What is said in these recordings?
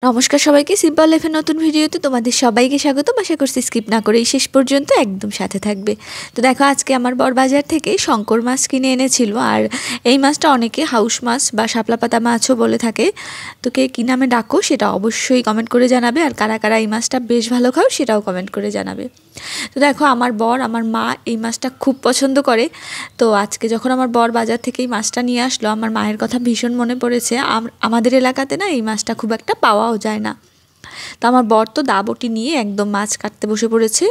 নমস্কার সবাইকে, সিম্পল লাইফের নতুন ভিডিওতে তোমাদের সবাইকে স্বাগত। আশা করছি স্কিপ না করেই শেষ পর্যন্ত একদম সাথে থাকবে। তো দেখো, আজকে আমার বর বাজার থেকে শঙ্কর মাছ কিনে এনেছিল। আর এই মাছটা অনেকে হাউস মাছ বা শাপলা পাতা মাছও বলে থাকে। তো কে কী নামে ডাকো সেটা অবশ্যই কমেন্ট করে জানাবে। আর কারা কারা এই মাছটা বেশ ভালো খাও সেটাও কমেন্ট করে জানাবে। তো দেখো, আমার বর আমার মা এই মাছটা খুব পছন্দ করে। তো আজকে যখন আমার বর বাজার থেকে এই মাছটা নিয়ে আসলো, আমার মায়ের কথা ভীষণ মনে পড়েছে। আমাদের এলাকাতে না এই মাছটা খুব একটা পাওয়াও যায় না। তো আমার বর তো দা বটি নিয়ে একদম মাছ কাটতে বসে পড়েছে।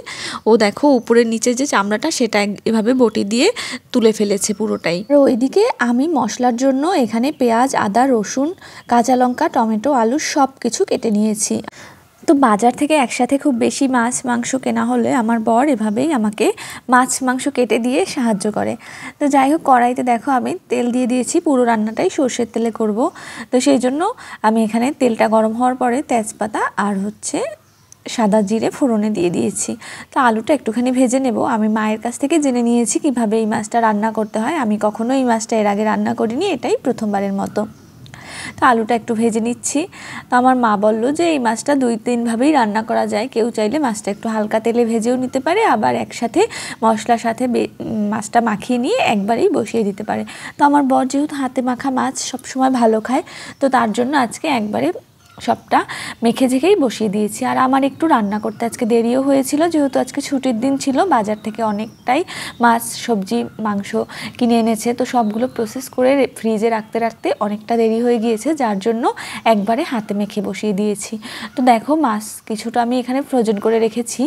ও দেখো, উপরের নিচে যে চামড়াটা সেটা এভাবে বটি দিয়ে তুলে ফেলেছে পুরোটাই। আর ওইদিকে আমি মশলার জন্য এখানে পেঁয়াজ, আদা, রসুন, কাঁচা লঙ্কা, টমেটো, আলু সব কিছু কেটে নিয়েছি। তো বাজার থেকে একসাথে খুব বেশি মাছ মাংস কেনা হলে আমার বর এভাবেই আমাকে মাছ মাংস কেটে দিয়ে সাহায্য করে। তো যাই হোক, কড়াইতে দেখো আমি তেল দিয়ে দিয়েছি। পুরো রান্নাটাই সর্ষের তেলে করব। তো সেই জন্য আমি এখানে তেলটা গরম হওয়ার পরে তেজপাতা আর সাদা জিরে ফোড়নে দিয়ে দিয়েছি। তো আলুটা একটুখানি ভেজে নেব। আমি মায়ের কাছ থেকে জেনে নিয়েছি কিভাবে এই মাছটা রান্না করতে হয়। আমি কখনো এই মাছটা এর আগে রান্না করিনি, এটাই প্রথমবারের মতো। তো আলুটা একটু ভেজে নিচ্ছি। তো আমার মা বললো যে এই মাছটা 2-3 ভাবেই রান্না করা যায়। কেউ চাইলে মাছটা একটু হালকা তেলে ভেজেও নিতে পারে, আবার একসাথে মশলার সাথে মাছটা মাখিয়ে নিয়ে একবারেই বসিয়ে দিতে পারে। তো আমার বর যেহেতু হাতে মাখা মাছ সবসময় ভালো খায়, তো তার জন্য আজকে একবারে সবটা মেখে ঝেঁকেই বসিয়ে দিয়েছি। আর আমার একটু রান্না করতে আজকে দেরিও হয়েছিল, যেহেতু আজকে ছুটির দিন ছিল। বাজার থেকে অনেকটাই মাছ, সবজি, মাংস কিনে এনেছে। তো সবগুলো প্রসেস করে ফ্রিজে রাখতে রাখতে অনেকটা দেরি হয়ে গিয়েছে, যার জন্য একবারে হাতে মেখে বসিয়ে দিয়েছি। তো দেখো, মাছ কিছুটা আমি এখানে ফ্রোজেন করে রেখেছি,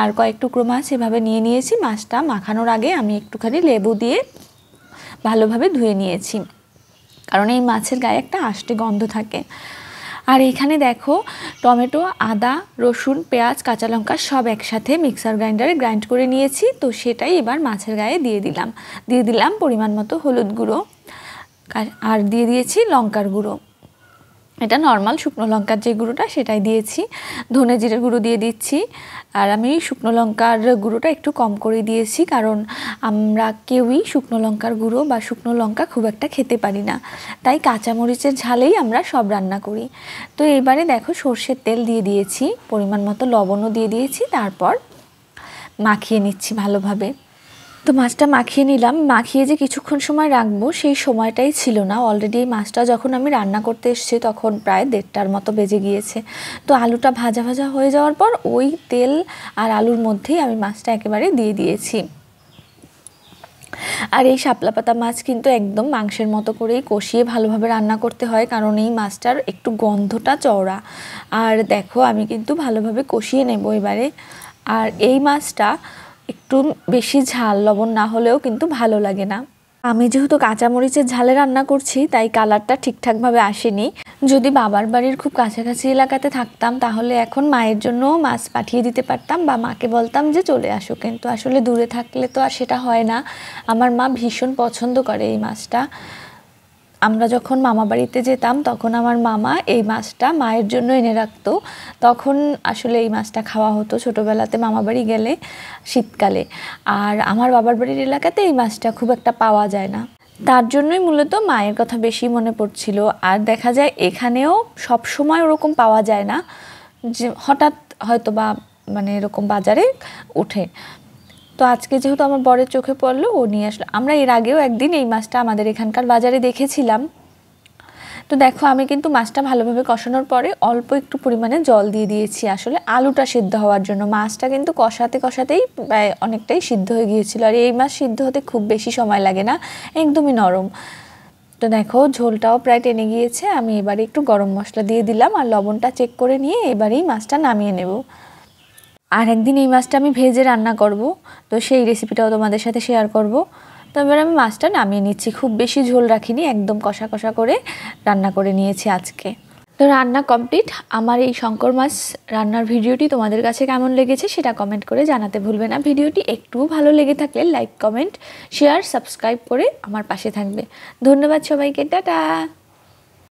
আর কয়েক টুকরো মাছ এভাবে নিয়ে নিয়েছি। মাছটা মাখানোর আগে আমি একটুখানি লেবু দিয়ে ভালোভাবে ধুয়ে নিয়েছি, কারণ এই মাছের গায়ে একটা আষ্টে গন্ধ থাকে। আর এইখানে দেখো, টমেটো, আদা, রসুন, পেঁয়াজ, কাঁচা লঙ্কা সব একসাথে মিক্সার গ্রাইন্ডারে গ্রাইন্ড করে নিয়েছি। তো সেটাই এবার মাছের গায়ে দিয়ে দিলাম পরিমাণ মতো হলুদ গুঁড়ো, আর দিয়ে দিয়েছি লঙ্কার গুঁড়ো। এটা নর্মাল শুকনো লঙ্কার যে গুঁড়োটা সেটাই দিয়েছি। ধনে জিরের গুঁড়ো দিয়ে দিচ্ছি। আর আমি শুকনো লঙ্কার গুঁড়োটা একটু কম করে দিয়েছি, কারণ আমরা কেউই শুকনো লঙ্কার গুঁড়ো বা শুকনো লঙ্কা খুব একটা খেতে পারি না, তাই কাঁচামরিচের ঝালেই আমরা সব রান্না করি। তো এবারে দেখো, সর্ষের তেল দিয়ে দিয়েছি, পরিমাণ মতো লবণও দিয়ে দিয়েছি, তারপর মাখিয়ে নিচ্ছি ভালোভাবে। তো মাছটা মাখিয়ে নিলাম। মাখিয়ে যে কিছুক্ষণ সময় রাখবো সেই সময়টাই ছিল না। অলরেডি এই মাছটা যখন আমি রান্না করতে এসেছি তখন প্রায় 1:30টার মতো বেজে গিয়েছে। তো আলুটা ভাজা ভাজা হয়ে যাওয়ার পর ওই তেল আর আলুর মধ্যেই আমি মাছটা একেবারে দিয়ে দিয়েছি। আর এই শাপলা পাতা মাছ কিন্তু একদম মাংসের মতো করেই কষিয়ে ভালোভাবে রান্না করতে হয়, কারণ এই মাছটার একটু গন্ধটা চওড়া। আর দেখো, আমি কিন্তু ভালোভাবে কষিয়ে নেব এবারে। আর এই মাছটা একটু বেশি ঝাল লবণ না হলেও কিন্তু ভালো লাগে না। আমি যেহেতু কাঁচামরিচের ঝালে রান্না করছি, তাই কালারটা ঠিকঠাকভাবে আসেনি। যদি বাবার বাড়ির খুব কাছাকাছি এলাকাতে থাকতাম তাহলে এখন মায়ের জন্য মাছ পাঠিয়ে দিতে পারতাম, বা মাকে বলতাম যে চলে আসো। কিন্তু আসলে দূরে থাকলে তো আর সেটা হয় না। আমার মা ভীষণ পছন্দ করে এই মাছটা। আমরা যখন মামা বাড়িতে যেতাম তখন আমার মামা এই মাছটা মায়ের জন্য এনে রাখতো। তখন আসলে এই মাছটা খাওয়া হতো ছোটোবেলাতে মামা বাড়ি গেলে শীতকালে। আর আমার বাবার বাড়ির এলাকাতে এই মাছটা খুব একটা পাওয়া যায় না, তার জন্যই মূলত মায়ের কথা বেশি মনে পড়ছিল। আর দেখা যায় এখানেও সব সময় ওরকম পাওয়া যায় না, যে হঠাৎ হয়তো বা এরকম বাজারে ওঠে। তো আজকে যেহেতু আমার বরের চোখে পড়লো, ও নিয়ে আসলো। আমরা এর আগেও একদিন এই মাছটা আমাদের এখানকার বাজারে দেখেছিলাম। তো দেখো, আমি কিন্তু মাছটা ভালোভাবে কষানোর পরে অল্প একটু পরিমাণে জল দিয়ে দিয়েছি, আসলে আলুটা সিদ্ধ হওয়ার জন্য। মাছটা কিন্তু কষাতে কষাতেই প্রায় অনেকটাই সিদ্ধ হয়ে গিয়েছিল। আর এই মাছ সিদ্ধ হতে খুব বেশি সময় লাগে না, একদমই নরম। তো দেখো, ঝোলটাও প্রায় টেনে গিয়েছে। আমি এবারে একটু গরম মশলা দিয়ে দিলাম, আর লবণটা চেক করে নিয়ে এবারেই মাছটা নামিয়ে নেব। আর একদিন এই মাছটা আমি ভেজে রান্না করব, তো সেই রেসিপিটাও তোমাদের সাথে শেয়ার করব। তো এবার আমি মাছটা নামিয়ে নিচ্ছি। খুব বেশি ঝোল রাখিনি, একদম কষা কষা করে রান্না করে নিয়েছি আজকে। তো রান্না কমপ্লিট। আমার এই শঙ্কর মাছ রান্নার ভিডিওটি তোমাদের কাছে কেমন লেগেছে সেটা কমেন্ট করে জানাতে ভুলবে না। ভিডিওটি একটু ভালো লেগে থাকলে লাইক, কমেন্ট, শেয়ার, সাবস্ক্রাইব করে আমার পাশে থাকবে। ধন্যবাদ সবাইকে, টাটা।